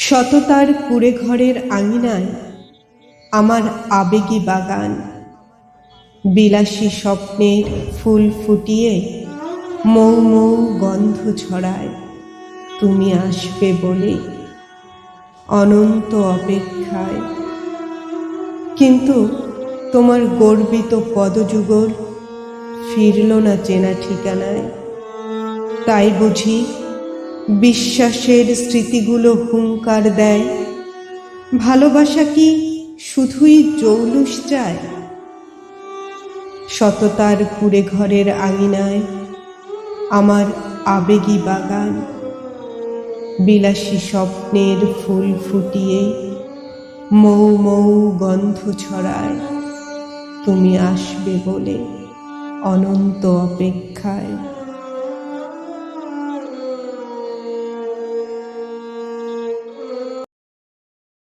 সততার কুড়ে ঘরের আঙিনায় আমার আবেগী বাগান, বিলাসী স্বপ্নের ফুল ফুটিয়ে মৌ মৌ গন্ধ ছড়ায় তুমি আসবে বলে অনন্ত অপেক্ষায়। কিন্তু তোমার গর্বিত পদযুগল ফিরল না চেনা ঠিকানায়। তাই বুঝি বিশ্বাসের স্মৃতিগুলো হুঙ্কার দেয়, ভালোবাসা কি শুধুই জৌলুস চায়? সততার কুড়ে ঘরের আঙিনায় আমার আবেগী বাগান, বিলাসী স্বপ্নের ফুল ফুটিয়ে মৌ মৌ গন্ধ ছড়ায় তুমি আসবে বলে অনন্ত অপেক্ষায়।